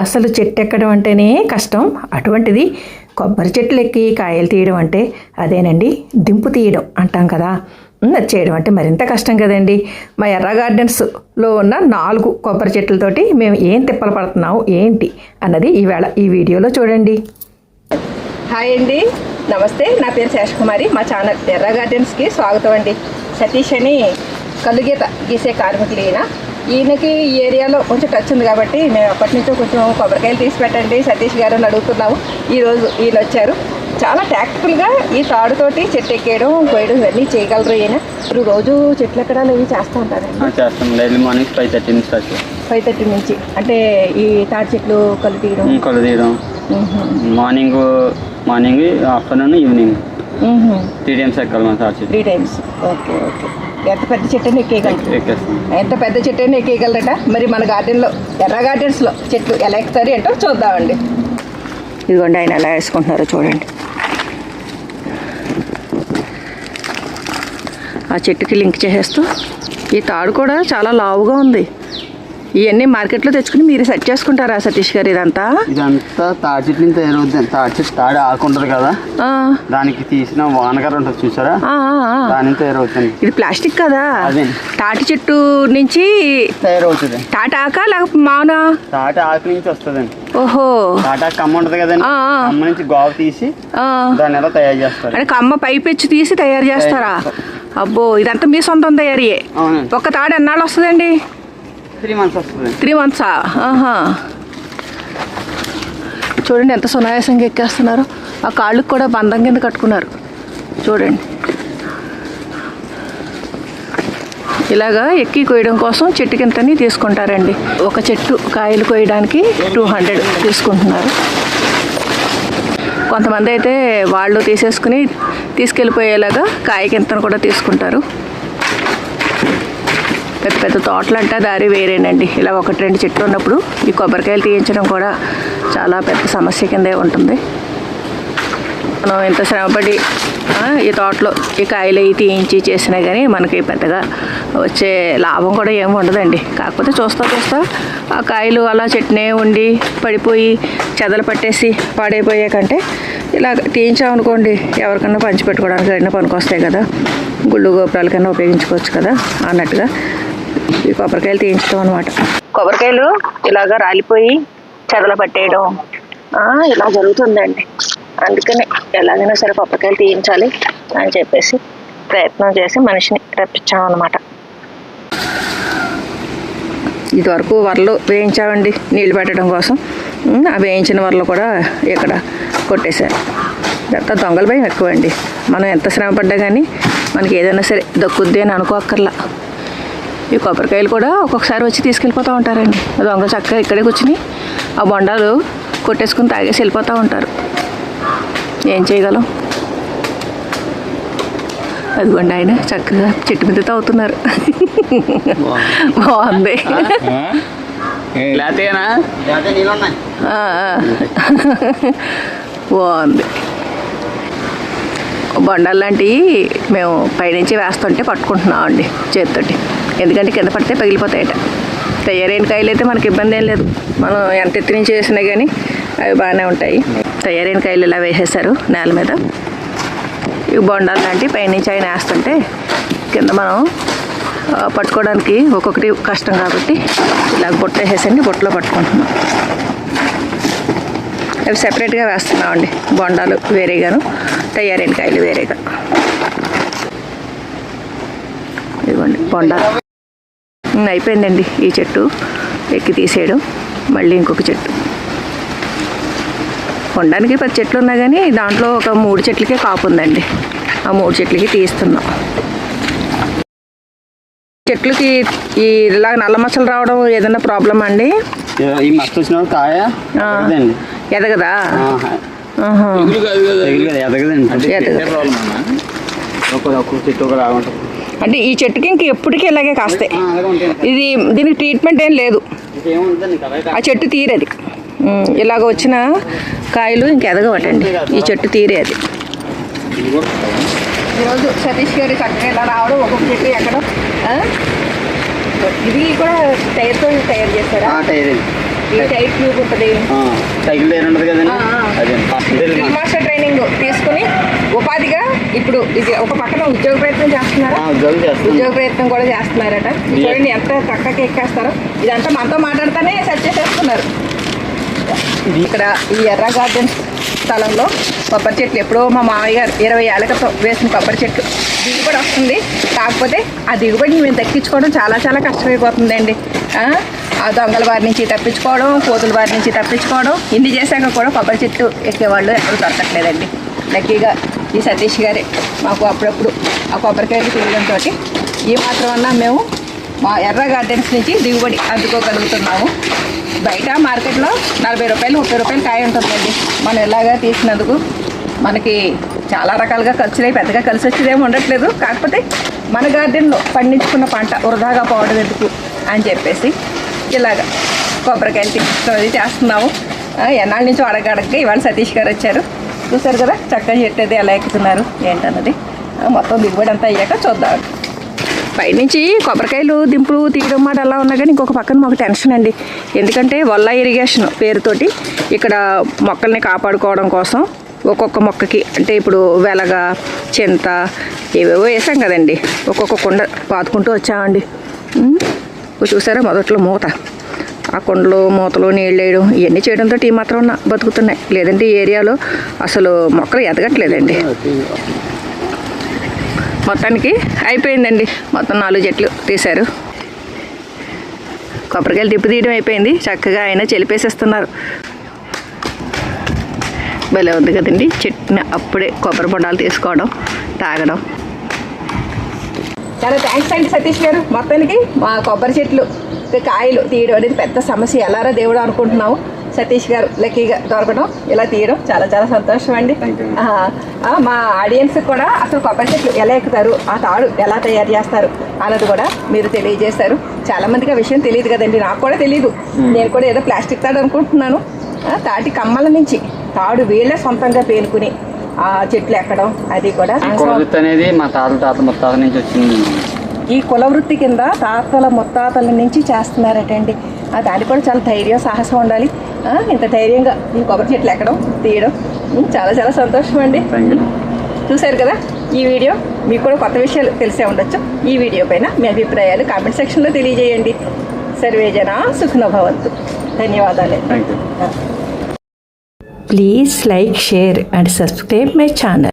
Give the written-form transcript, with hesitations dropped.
అసలు చెట్టు ఎక్కడం అంటేనే కష్టం. అటువంటిది కొబ్బరి చెట్లు ఎక్కి కాయలు తీయడం అంటే అదేనండి దింపు తీయడం అంటాం కదా. అది చేయడం అంటే మరింత కష్టం కదండి. మా ఎర్ర గార్డెన్స్లో ఉన్న 4 కొబ్బరి చెట్లతోటి మేము ఏం తిప్పలు పడుతున్నాము ఏంటి అన్నది ఈవేళ ఈ వీడియోలో చూడండి. హాయ్ అండి, నమస్తే. నా పేరు శేషకుమారి. మా ఛానల్ ఎర్ర గార్డెన్స్కి స్వాగతం అండి. సతీష్ అని కలుగీత గీసే కార్మికులు ఈయనకి ఈ ఏరియాలో కొంచెం టచ్ ఉంది కాబట్టి మేము అప్పటి నుంచో కొంచెం కొబ్బరికాయలు తీసి పెట్టండి సతీష్ గారు అని అడుగుతున్నాము. ఈరోజు ఈయన వచ్చారు. చాలా టాక్టికల్గా ఈ తాడుతోటి చెట్టు ఎక్కేయడం కోయడం ఇవన్నీ చేయగలరు. ఈయన రోజు చెట్లు ఎక్కడాలు ఇవి చేస్తూ ఉంటారండి. చేస్తాం. డైలీ మార్నింగ్ 5:30 నుంచి 5:30 నుంచి అంటే ఈ తాడు చెట్లు కలు తీయడం మార్నింగ్ ఆఫ్టర్నూన్ ఈవినింగ్ 3 times ఎక్కాలి మన తాడు చెట్టు. 3 times. Okay okay. ఎంత పెద్ద చెట్టు అయినా ఎక్కేయగలరు. ఎంత పెద్ద చెట్టు అయినా ఎక్కేయగలరట. మరి మన గార్డెన్లో ఎర్ర గార్డెన్స్లో చెట్లు ఎలా ఎక్కుతారు ఏంటో చూద్దామండి. ఇదిగోండి ఆయన ఎలా వేసుకుంటున్నారో చూడండి. ఆ చెట్టుకి లింక్ చేసేస్తూ ఈ తాడు కూడా చాలా లావుగా ఉంది. ఇవన్నీ మార్కెట్లో తెచ్చుకుని మీరు సెట్ చేసుకుంటారా సతీష్ గారు? ఇదంతా తాడి చెట్టు నుంచి తయారవుతుంది. తాడి చెట్టు తాడి ఆకుంటది కదా, దానికి తీసిన వానకర ఉంటుంది చూసారా, దాని తయారవుతుంది. ఇది ప్లాస్టిక్ కదా. తాటి చెట్టు నుంచి తయారవుతుంది. తాటి ఆక లేకపోతే మావున తాటి ఆకు నుంచి వస్తుందండి. ఓహో, తాటి ఆకు కమ్మ ఉంటది కదండి, కమ్మ నుంచి గావు తీసి దాన్ని ఎలా తయారు చేస్తారు. అంటే కమ్మ పైపెచ్చి తీసి తయారు చేస్తారా? అబ్బో, ఇదంతా మీ సొంతం తయారీయే. ఒక్క తాడు ఎన్నాళ్ళు వస్తుందండి? 3 months వస్తుంది. 3 months. చూడండి ఎంత సునాయాసంగా ఎక్కేస్తున్నారు. ఆ కాళ్ళకు కూడా బంధం కింద కట్టుకున్నారు చూడండి. ఇలాగా ఎక్కి కోయడం కోసం చెట్టు కింతని తీసుకుంటారండి. ఒక చెట్టు కాయలు కోయడానికి 200 తీసుకుంటున్నారు. కొంతమంది అయితే వాళ్ళు తీసేసుకుని తీసుకెళ్ళిపోయేలాగా కాయ కింతను కూడా తీసుకుంటారు. పెద్ద పెద్ద తోటలు అంటే దారి వేరేనండి. ఇలా 1-2 చెట్లు ఉన్నప్పుడు ఈ కొబ్బరికాయలు తీయించడం కూడా చాలా పెద్ద సమస్య కిందే ఉంటుంది. మనం ఎంత శ్రమపడి ఈ తోటలో ఈ కాయలు అవి తీయించి చేసినా కానీ మనకి పెద్దగా వచ్చే లాభం కూడా ఏమి ఉండదండి. కాకపోతే చూస్తా ఆ కాయలు అలా చెట్టునే ఉండి పడిపోయి చెదలు పట్టేసి పాడైపోయే కంటే ఇలా తీయించామనుకోండి ఎవరికన్నా పంచిపెట్టుకోవడానికి అయినా పనికొస్తాయి కదా, గుళ్ళు గోపురాలకైనా ఉపయోగించుకోవచ్చు కదా అన్నట్టుగా ఈ కొబ్బరికాయలు తీయించడం అనమాట. కొబ్బరికాయలు ఇలాగా రాలిపోయి చెదలు పట్టేయడం ఇలా జరుగుతుందండి. అందుకని ఎలాగైనా సరే కొబ్బరికాయలు తీయించాలి అని చెప్పేసి ప్రయత్నం చేసి మనిషిని రప్పించామన్నమాట. ఇదివరకు వరలు వేయించామండి నీళ్ళు పెట్టడం కోసం. ఆ వేయించిన వరలు కూడా ఇక్కడ కొట్టేశారు. ఇదంతా దొంగల భయం ఎక్కువ అండి. మనం ఎంత శ్రమ పడ్డా కానీ మనకి ఏదైనా సరే దక్కుద్ది అని అనుకోక్కర్లా. ఈ కొబ్బరికాయలు కూడా ఒక్కొక్కసారి వచ్చి తీసుకెళ్ళిపోతూ ఉంటారండి. దొంగ చక్కగా ఇక్కడే కూర్చుని ఆ బొండాలు కొట్టేసుకుని తాగేసి వెళ్ళిపోతూ ఉంటారు. ఏం చేయగలం? అదిగోండి ఆయన చక్కగా చెట్టు మీద తాగుతున్నారు. బాగుంది. బాగుంది. బొండాలు లాంటివి మేము పైనుంచి వేస్తుంటే పట్టుకుంటున్నామండి చేతితోటి. ఎందుకంటే కింద పడితే పగిలిపోతాయట. తయారైన కాయలు అయితే మనకి ఇబ్బంది ఏం లేదు. మనం ఎంత ఎత్తి నుంచి వేసినా కానీ అవి బాగానే ఉంటాయి. తయారైన కాయలు ఇలా వేసేసారు నేల మీద. ఇవి బొండాలు లాంటివి పైనుంచి ఆయన వేస్తుంటే కింద మనం పట్టుకోవడానికి ఒక్కొక్కటి కష్టం కాబట్టి ఇలా బుట్ట వేసేసండి బుట్టలో పట్టుకుంటున్నాం. అవి సెపరేట్గా వేస్తున్నామండి. బొండాలు వేరేగాను తయారైన కాయలు వేరేగా. ఇదిగోండి బొండాలు అయిపోయిందండి. ఈ చెట్టు ఎక్కి తీసేయడం. మళ్ళీ ఇంకొక చెట్టు. కొనడానికి 10 చెట్లు ఉన్నా కానీ దాంట్లో ఒక 3 చెట్లకే కాపు ఉందండి. ఆ 3 చెట్లకి తీస్తున్నాం. చెట్లకి ఈ ఇలా నల్ల మచ్చలు రావడం ఏదైనా ప్రాబ్లమ్ అండి? ఎదగదా? అంటే ఈ చెట్టుకి ఇంక ఎప్పటికీ ఇలాగే కాస్తాయి. దీనికి ట్రీట్మెంట్ ఏం లేదు. ఆ చెట్టు తీరేది. ఇలాగ వచ్చిన కాయలు ఇంక ఎదగవటండి. ఈ చెట్టు తీరేది. ఈరోజు సతీష్ గారి చక్కగా ఇలా రావడం, ఒక్కొక్క చెట్టు ఎక్కడం. ఇది కూడా టైర్తో తయారు చేస్తారా? ఈ టైప్ ట్యూబ్ ఉంటుంది. సైకిల్ టైర్ ఉంటుంది కదండి, అదే డ్రిల్ మాస్టర్ ట్రైనింగ్ తీసుకుని ఉపాధిగా ఇప్పుడు ఇది ఒక పక్కన ఉద్యోగ ప్రయత్నం చేస్తున్నారా? ఉద్యోగ ప్రయత్నం కూడా చేస్తున్నారట. చూడండి ఎంత చక్కగా ఎక్కేస్తారో. ఇదంతా మనతో మాట్లాడుతూనే సెట్ చేసేస్తున్నారు. ఇక్కడ ఈ ఎర్ర గార్డెన్ స్థలంలో కొబ్బరి చెట్లు ఎప్పుడో మా మామయ్య గారు 20 ఏళ్ళ క్రితం వేసిన కొబ్బరి చెట్లు దిగుబడి వస్తుంది. కాకపోతే ఆ దిగుబడిని మేము దక్కించుకోవడం చాలా చాలా కష్టమైపోతుందండి. ఆ దొంగల బారి నుంచి తప్పించుకోవడం, కోతుల బారి నుంచి తప్పించుకోవడం, ఇన్ని చేశాక కూడా కొబ్బరి చెట్టు ఎక్కేవాళ్ళు ఎవరు దొరకట్లేదండి. లక్కీగా ఈ సతీష్ గారే మాకు అప్పుడప్పుడు ఆ కొబ్బరికాయలు తీయడంతో ఈ మాత్రమన్నా మేము మా ఎర్ర గార్డెన్స్ నుంచి దిగుబడి అందుకోగలుగుతున్నాము. బయట మార్కెట్లో 40 రూపాయలు 30 రూపాయలు కాయ ఉంటుందండి. మనం ఇలాగా తీసినందుకు మనకి చాలా రకాలుగా ఖర్చులై పెద్దగా కలిసి వచ్చేదేమో ఉండట్లేదు. కాకపోతే మన గార్డెన్లో పండించుకున్న పంట వృధాగా పోవడం ఎందుకు అని చెప్పేసి ఇలాగ కొబ్బరికాయలు తీసుకోవడం చేస్తున్నాము. ఎన్నాళ్ళ నుంచి అడగడగా ఇవాళ సతీష్ గారు వచ్చారు. చూసారు కదా చక్కగా చెట్టు అది ఎలా ఎక్కుతున్నారు ఏంటన్నది. మొత్తం దిగుబడి అంతా అయ్యాక చూద్దాం. పైనుంచి కొబ్బరికాయలు దింపులు తీయడం మాట అలా ఉన్నా కానీ ఇంకొక పక్కన మాకు టెన్షన్ అండి. ఎందుకంటే వల్ల ఇరిగేషన్ పేరుతోటి ఇక్కడ మొక్కల్ని కాపాడుకోవడం కోసం ఒక్కొక్క మొక్కకి అంటే ఇప్పుడు వెలగ, చింత ఏవేవో వేసాం కదండి. ఒక్కొక్క కుండ పాతుకుంటూ వచ్చామండి. చూసారా మొదట్లో మూత, ఆ కుండలు మూతలు నీళ్ళు వేయడం ఇవన్నీ చేయడంతో ఈ మాత్రం బతుకుతున్నాయి. లేదంటే ఈ ఏరియాలో అసలు మొక్కలు ఎదగట్లేదండి. మొత్తానికి అయిపోయిందండి. మొత్తం 4 చెట్లు తీశారు. కొబ్బరికాయలు దిప్పు తీయడం అయిపోయింది. చక్కగా ఆయన చెలిపేసేస్తున్నారు. భలే ఉంది కదండి. చెట్టుని అప్పుడే కొబ్బరి బొండాలు తీసుకోవడం, తాగడం. చాలా థ్యాంక్స్ అండి సతీష్ గారు. మొత్తానికి మా కొబ్బరి చెట్లు కాయలు తీయడం అనేది పెద్ద సమస్య ఎలారా దేవుడు అనుకుంటున్నాము. సతీష్ గారు లక్కీగా దొరకడం, ఇలా తీయడం చాలా చాలా సంతోషం అండి. మా ఆడియన్స్ కూడా అసలు కొబ్బరి చెట్లు ఎలా ఎక్కుతారు, ఆ తాడు ఎలా తయారు చేస్తారు అన్నది కూడా మీరు తెలియజేశారు. చాలా మందికి ఆ విషయం తెలియదు కదండి. నాకు కూడా తెలియదు. నేను కూడా ఏదో ప్లాస్టిక్ తాడు అనుకుంటున్నాను. తాటి కమ్మల నుంచి తాడు వీళ్ళే సొంతంగా పేనుకుని ఆ చెట్లు ఎక్కడం అది కూడా అనేది మా తాత ముత్తాత నుంచి వచ్చింది. ఈ కుల వృత్తి కింద తాతల ముత్తాతల నుంచి చేస్తున్నారటండి. దానికి కూడా చాలా ధైర్యం సాహసం ఉండాలి. ఇంత ధైర్యంగా ఈ కొబ్బరి చెట్లు ఎక్కడం తీయడం చాలా చాలా సంతోషం అండి. చూశారు కదా ఈ వీడియో. మీకు కూడా కొత్త విషయాలు తెలిసే ఉండొచ్చు. ఈ వీడియో పైన మీ అభిప్రాయాలు కామెంట్ సెక్షన్లో తెలియజేయండి. సర్వే జనా సుఖినో భవంతు. ధన్యవాదాలు. Please like, share and subscribe my channel.